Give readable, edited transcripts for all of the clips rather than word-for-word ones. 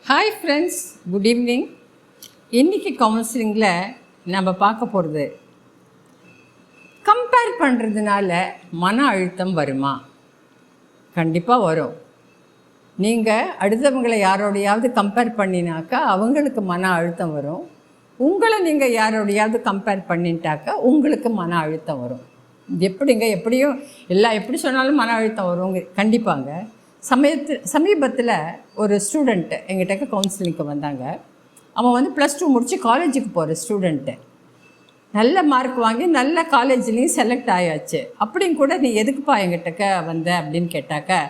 Hi friends, good evening. இன்றைக்கி கவுன்சிலிங்கில் நம்ம பார்க்க போகிறது, கம்பேர் பண்ணுறதுனால மன அழுத்தம் வருமா? கண்டிப்பாக வரும். நீங்கள் அடுத்தவங்களை யாரோடையாவது கம்பேர் பண்ணினாக்கா அவங்களுக்கு மன அழுத்தம் வரும். உங்களை நீங்கள் யாரோடையாவது கம்பேர் பண்ணிட்டாக்கா உங்களுக்கு மன அழுத்தம் வரும். எப்படியும் எப்படி சொன்னாலும் மன அழுத்தம் வரும் கண்டிப்பாங்க. சமீபத்தில் ஒரு ஸ்டூடெண்ட்டு எங்கிட்ட கவுன்சிலிங்க்கு வந்தாங்க. அவன் +2 முடித்து காலேஜுக்கு போகிற ஸ்டூடெண்ட்டு. நல்ல மார்க் வாங்கி நல்ல காலேஜ்லேயும் செலக்ட் ஆயாச்சு. அப்படியும் கூட நீ எதுக்குப்பா எங்கிட்டக்க வந்த அப்படின்னு கேட்டாக்க,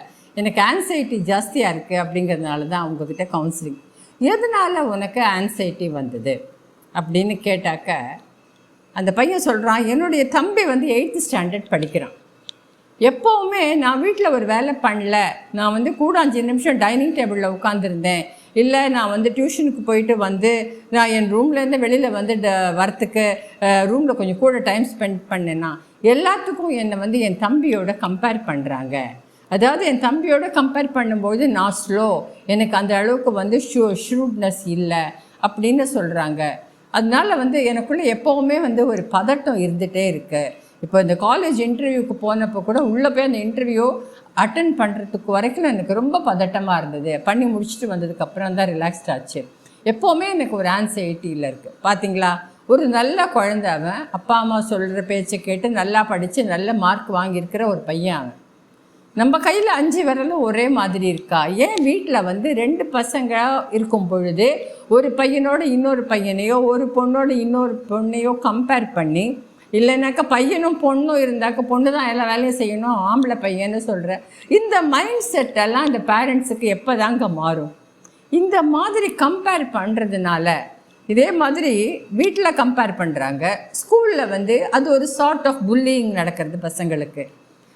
எனக்கு ஆன்சைட்டி ஜாஸ்தியாக இருக்குது அப்படிங்கிறதுனால தான் அவங்கக்கிட்ட கவுன்சிலிங். எதனால் உனக்கு ஆன்சைட்டி வந்தது அப்படின்னு கேட்டாக்க, அந்த பையன் சொல்கிறான், என்னுடைய தம்பி 8th ஸ்டாண்டர்ட் படிக்கிறான். எப்போவுமே நான் வீட்டில் ஒரு வேலை பண்ணல, நான் கூட 5 நிமிஷம் டைனிங் டேபிளில் உட்காந்துருந்தேன், இல்லை நான் டியூஷனுக்கு போயிட்டு நான் என் ரூம்லேருந்து வெளியில் வரத்துக்கு ரூமில் கொஞ்சம் கூட டைம் ஸ்பெண்ட் பண்ணேன்னா எல்லாத்துக்கும் என்னை என் தம்பியோட கம்பேர் பண்ணுறாங்க. அதாவது என் தம்பியோட கம்பேர் பண்ணும்போது நான் ஸ்லோ, எனக்கு அந்த அளவுக்கு ஷூட்னஸ் இல்லை அப்படின்னு சொல்கிறாங்க. அதனால் எனக்குள்ளே எப்போவுமே ஒரு பதட்டம் இருந்துகிட்டே இருக்குது. இப்போ இந்த காலேஜ் இன்டர்வியூக்கு போனப்போ கூட உள்ளே போய் அந்த இன்டர்வியூ அட்டன் பண்ணுறதுக்கு வரைக்கும் எனக்கு ரொம்ப பதட்டமாக இருந்தது. பண்ணி முடிச்சுட்டு வந்ததுக்கப்புறம் தான் ரிலாக்ஸ்ட் ஆச்சு. எப்போவுமே எனக்கு ஒரு ஆன்சைட்டியில் இருக்குது. பார்த்தீங்களா, ஒரு நல்ல குழந்தை, அவன் அப்பா அம்மா சொல்கிற பேச்சை கேட்டு நல்லா படித்து நல்ல மார்க் வாங்கியிருக்கிற ஒரு பையன். அவன் நம்ம கையில் 5 விரலும் ஒரே மாதிரி இருக்கா? ஏன் வீட்டில் 2 பசங்க இருக்கும் பொழுது ஒரு பையனோட இன்னொரு பையனையோ ஒரு பொண்ணோட இன்னொரு பொண்ணையோ கம்பேர் பண்ணி, இல்லைனாக்கா பையனும் பொண்ணும் இருந்தாக்க பொண்ணு தான் எல்லா வேலையும் செய்யணும், ஆம்பளை பையன்னு சொல்கிற இந்த மைண்ட் செட்டெல்லாம் இந்த பேரண்ட்ஸுக்கு எப்போ தாங்க மாறும்? இந்த மாதிரி கம்பேர் பண்ணுறதுனால, இதே மாதிரி வீட்டில் கம்பேர் பண்ணுறாங்க, ஸ்கூலில் அது ஒரு சார்ட் ஆஃப் புல்லிங் நடக்கிறது பசங்களுக்கு.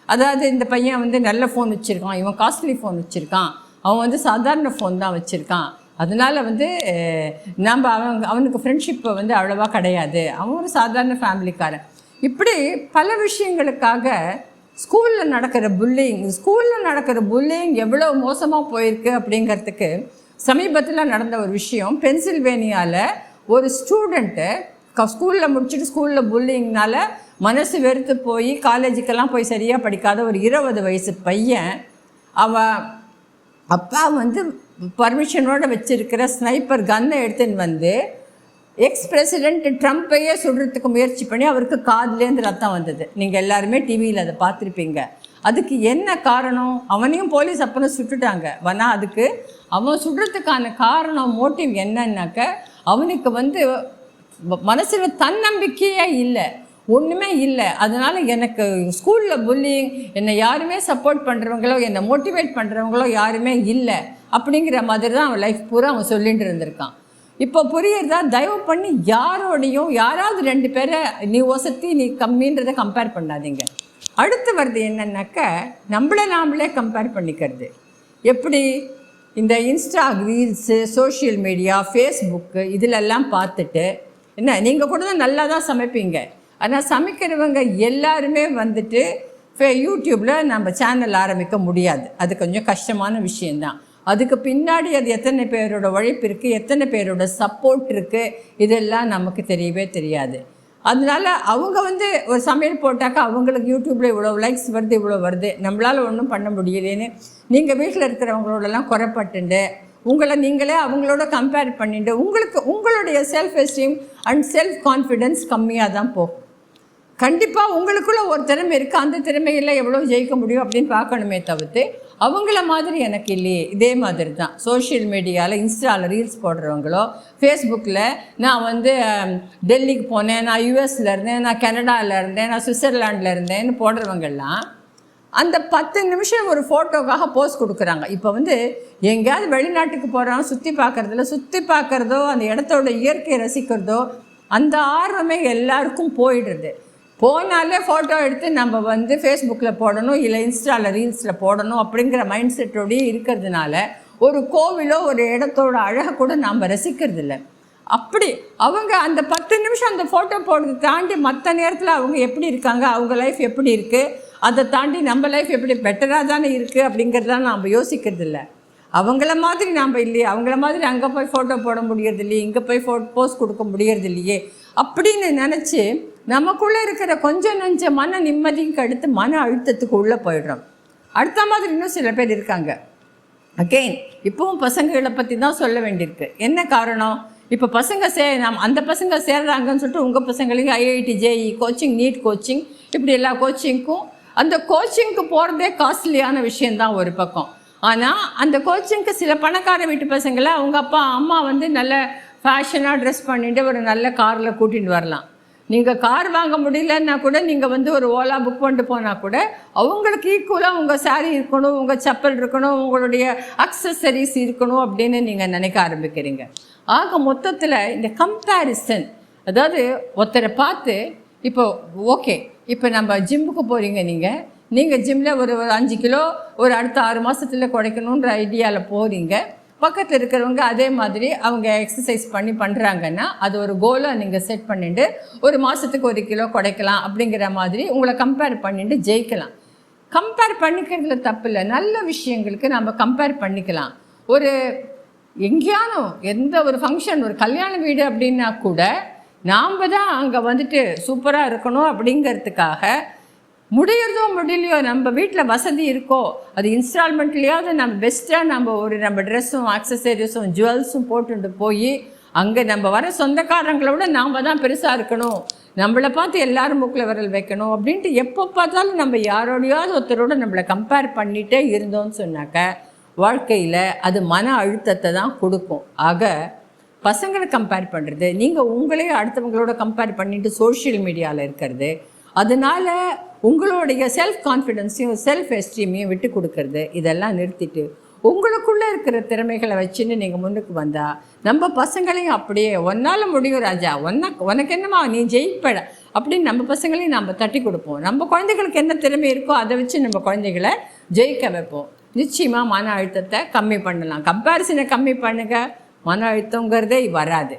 அதாவது இந்த பையன் நல்ல ஃபோன் வச்சுருக்கான், இவன் காஸ்ட்லி ஃபோன் வச்சுருக்கான், அவன் சாதாரண ஃபோன் தான் வச்சுருக்கான், அதனால் நம்ம அவனுக்கு ஃப்ரெண்ட்ஷிப்பை அவ்வளோவா கிடையாது, அவன் ஒரு சாதாரண ஃபேமிலிக்காரன். இப்படி பல விஷயங்களுக்காக ஸ்கூலில் நடக்கிற புல்லிங் எவ்வளோ மோசமாக போயிருக்கு அப்படிங்கிறதுக்கு சமீபத்தில் நடந்த ஒரு விஷயம். பென்சில்வேனியாவில் ஒரு ஸ்டூடெண்ட்டு ஸ்கூலில் முடிச்சுட்டு ஸ்கூலில் புல்லிங்னால மனசு வெறுத்து போய் காலேஜுக்கெல்லாம் போய் சரியாக படிக்காத ஒரு 20 வயசு பையன், அவன் அப்பா பர்மிஷனோடு வச்சுருக்கிற ஸ்னைப்பர் கன்னை எடுத்துன்னு எக்ஸ் பிரசிடெண்ட் ட்ரம்ப்பையே சுடுறதுக்கு முயற்சி பண்ணி அவருக்கு காதுலேருந்து ரத்தம் வந்தது. நீங்கள் எல்லாருமே டிவியில் அதை பார்த்துருப்பீங்க. அதுக்கு என்ன காரணம்? அவனையும் போலீஸ் அப்புறம் சுட்டுட்டாங்க. ஆனால் அதுக்கு அவன் சுடுறதுக்கான காரணம், மோட்டிவ் என்னன்னாக்க, அவனுக்கு மனசில் தன்னம்பிக்கையே இல்லை, ஒன்றுமே இல்லை. அதனால் எனக்கு ஸ்கூலில் புல்லிங், என்னை யாருமே சப்போர்ட் பண்ணுறவங்களோ என்னை மோட்டிவேட் பண்ணுறவங்களோ யாருமே இல்லை அப்படிங்கிற மாதிரி தான் அவன் லைஃப் பூரா அவன் சொல்லிட்டு இருந்திருக்கான். இப்போ புரியுறதா? தயவு பண்ணி யாரோடையும் யாராவது 2 பேரை நீ ஒசத்தி நீ கம்மின்றதை கம்பேர் பண்ணாதீங்க. அடுத்து வருது என்னன்னாக்க, நாமளே கம்பேர் பண்ணிக்கிறது. எப்படி? இந்த Insta reels, social media, Facebook இதிலெல்லாம் பார்த்துட்டு, என்ன நீங்கள் கூட தான் நல்லா தான் சமைப்பீங்க, ஆனால் சமைக்கிறவங்க எல்லாருமே யூடியூப்பில் நம்ம சேனல் ஆரம்பிக்க முடியாது. அது கொஞ்சம் கஷ்டமான விஷயந்தான். அதுக்கு பின்னாடி அது எத்தனை பேரோட உழைப்பு இருக்குது, எத்தனை பேரோட சப்போர்ட் இருக்குது, இதெல்லாம் நமக்கு தெரியவே தெரியாது. அதனால அவங்க ஒரு சமையல் போட்டாக்கா அவங்களுக்கு யூடியூப்பில் இவ்வளோ லைக்ஸ் வருது, இவ்வளோ வருது, நம்மளால் ஒன்றும் பண்ண முடியலேன்னு நீங்கள் வீட்டில் இருக்கிறவங்களோடலாம் குறைப்பட்டுண்டு உங்களை நீங்களே அவங்களோட கம்பேர் பண்ணிட்டு உங்களுடைய self esteem and self confidence கம்மியாக தான் போகும். கண்டிப்பாக உங்களுக்குள்ள ஒரு திறமை இருக்குது, அந்த திறமையில் எவ்வளோ ஜெயிக்க முடியும் அப்படின்னு பார்க்கணுமே தவிர்த்து அவங்கள மாதிரி எனக்கு இல்லையே. இதே மாதிரி தான் சோஷியல் மீடியாவில், இன்ஸ்டாவில் ரீல்ஸ் போடுறவங்களோ, ஃபேஸ்புக்கில் நான் டெல்லிக்கு போனேன், நான் யூஎஸில் இருந்தேன், நான் கனடாவில் இருந்தேன், நான் சுவிட்சர்லாண்டில் இருந்தேன்னு போடுறவங்கெல்லாம் அந்த 10 நிமிஷம் ஒரு ஃபோட்டோக்காக போஸ்ட் கொடுக்குறாங்க. இப்போ எங்கேயாவது வெளிநாட்டுக்கு போகிறோம், சுற்றி பார்க்குறதோ அந்த இடத்தோட இயற்கையை ரசிக்கிறதோ அந்த ஆர்வமே எல்லாருக்கும் போயிடுறது. போனாலே ஃபோட்டோ எடுத்து நம்ம ஃபேஸ்புக்கில் போடணும், இல்லை இன்ஸ்டாவில் ரீல்ஸில் போடணும் அப்படிங்கிற மைண்ட் செட்டோடையே இருக்கிறதுனால ஒரு கோவிலோ ஒரு இடத்தோட அழகை கூட நாம் ரசிக்கிறதில்ல. அப்படி அவங்க அந்த 10 நிமிஷம் அந்த ஃபோட்டோ போடுறதை தாண்டி மற்ற நேரத்தில் அவங்க எப்படி இருக்காங்க, அவங்க லைஃப் எப்படி இருக்குது, அதை தாண்டி நம்ம லைஃப் எப்படி பெட்டராக தானே இருக்குது அப்படிங்கிறதான் நம்ம யோசிக்கிறது இல்லை. அவங்கள மாதிரி நாம் இல்லையே, அவங்கள மாதிரி அங்கே போய் ஃபோட்டோ போட முடியறது இல்லையே, இங்கே போய் போஸ்ட் கொடுக்க முடியறது இல்லையே அப்படின்னு நினச்சி நமக்குள்ளே இருக்கிற கொஞ்சம் நஞ்ச மன நிம்மதிக்கு அடுத்து மன அழுத்தத்துக்கு உள்ளே போயிடுறோம். அடுத்த மாதிரி இன்னும் சில பேர் இருக்காங்க. அகெயின் இப்போவும் பசங்களை பற்றி தான் சொல்ல வேண்டியிருக்கு. என்ன காரணம்? இப்போ பசங்க அந்த பசங்க சேர்றாங்கன்னு சொல்லிட்டு உங்கள் பசங்களுக்கு IIT, JEE coaching, NEET coaching, இப்படி எல்லா கோச்சிங்க்கும் அந்த கோச்சிங்க்கு போகிறதே காஸ்ட்லியான விஷயந்தான் ஒரு பக்கம். ஆனால் அந்த கோச்சிங்க்கு சில பணக்கார வீட்டு பசங்களை அவங்க அப்பா அம்மா நல்ல ஃபேஷனாக ட்ரெஸ் பண்ணிட்டு ஒரு நல்ல காரில் கூட்டிகிட்டு வரலாம். நீங்கள் கார் வாங்க முடியலன்னா கூட நீங்கள் ஒரு ஓலா புக் பண்ணிட்டு போனால் கூட அவங்களுக்கு ஈக்குவலாக உங்கள் சாரீ இருக்கணும், உங்கள் செப்பல் இருக்கணும், உங்களுடைய அக்சசரிஸ் இருக்கணும் அப்படின்னு நீங்கள் நினைக்க ஆரம்பிக்கிறீங்க. ஆக மொத்தத்தில் இந்த கம்பேரிசன், அதாவது ஒருத்தரை பார்த்து இப்போ ஓகே, இப்போ நம்ம ஜிம்முக்கு போகிறீங்க, நீங்கள் ஜிம்மில் ஒரு 5 கிலோ ஒரு அடுத்த 6 மாதத்தில் குறைக்கணுன்ற ஐடியாவில் போகிறீங்க. பக்கத்தில் இருக்கிறவங்க அதே மாதிரி அவங்க எக்ஸசைஸ் பண்ணுறாங்கன்னா அது ஒரு கோலாக நீங்கள் செட் பண்ணிட்டு ஒரு மாதத்துக்கு 1 கிலோ குறைக்கலாம் அப்படிங்கிற மாதிரி உங்களை கம்பேர் பண்ணிட்டு ஜெயிக்கலாம். கம்பேர் பண்ணிக்கிறதுல தப்பு இல்லை. நல்ல விஷயங்களுக்கு நம்ம கம்பேர் பண்ணிக்கலாம். ஒரு எங்கேயானோ எந்த ஒரு ஃபங்க்ஷன், ஒரு கல்யாண வீடு அப்படின்னா கூட நாம் தான் அங்கே சூப்பராக இருக்கணும் அப்படிங்கிறதுக்காக முடியறதோ முடியலையோ நம்ம வீட்டில் வசதி இருக்கோ அது இன்ஸ்டால்மெண்ட்லேயாவது நம்ம பெஸ்ட்டாக நம்ம ட்ரெஸ்ஸும் அக்சசரிஸும் ஜுவல்ஸும் போட்டுட்டு போய் அங்கே நம்ம வர சொந்தக்காரங்களோட நாம் தான் பெருசாக இருக்கணும், நம்மளை பார்த்து எல்லோரும் மூக்கில் விரல் வைக்கணும் அப்படின்ட்டு எப்போ பார்த்தாலும் நம்ம யாரோடையாவது ஒருத்தரோட நம்மளை கம்பேர் பண்ணிகிட்டே இருந்தோம்னு சொன்னாக்க வாழ்க்கையில் அது மன அழுத்தத்தை தான் கொடுக்கும். ஆக பசங்களை கம்பேர் பண்ணுறது, நீங்கள் உங்களையும் அடுத்தவங்களோட கம்பேர் பண்ணிவிட்டு சோஷியல் மீடியாவில் இருக்கிறது, அதனால் உங்களுடைய செல்ஃப் கான்ஃபிடென்ஸையும் செல்ஃப் எஸ்டீமையும் விட்டு கொடுக்கறது, இதெல்லாம் நிறுத்திட்டு உங்களுக்குள்ளே இருக்கிற திறமைகளை வச்சுன்னு நீங்கள் முன்னுக்கு வந்தால் நம்ம பசங்களையும் அப்படியே ஒன்றால் முடியும் ராஜா, உனக்கு என்னம்மா நீ ஜெயிப்பட அப்படின்னு நம்ம பசங்களையும் நம்ம தட்டி கொடுப்போம். நம்ம குழந்தைகளுக்கு என்ன திறமை இருக்கோ அதை வச்சு நம்ம குழந்தைகளை ஜெயிக்க வைப்போம். நிச்சயமாக மன அழுத்தத்தை கம்மி பண்ணலாம். கம்பேரிசனை கம்மி பண்ணுங்க, மன அழுத்தங்கிறதே வராது.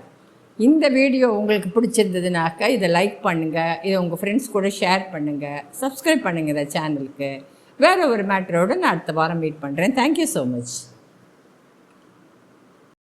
இந்த வீடியோ உங்களுக்கு பிடிச்சிருந்ததுனாக்க இதை லைக் பண்ணுங்கள், இதை உங்கள் ஃப்ரெண்ட்ஸ் கூட ஷேர் பண்ணுங்கள், சப்ஸ்கிரைப் பண்ணுங்கள் இந்த சேனலுக்கு. வேறு ஒரு மேட்டரோடு நான் அடுத்த வாரம் மீட் பண்ணுறேன். Thank you so much.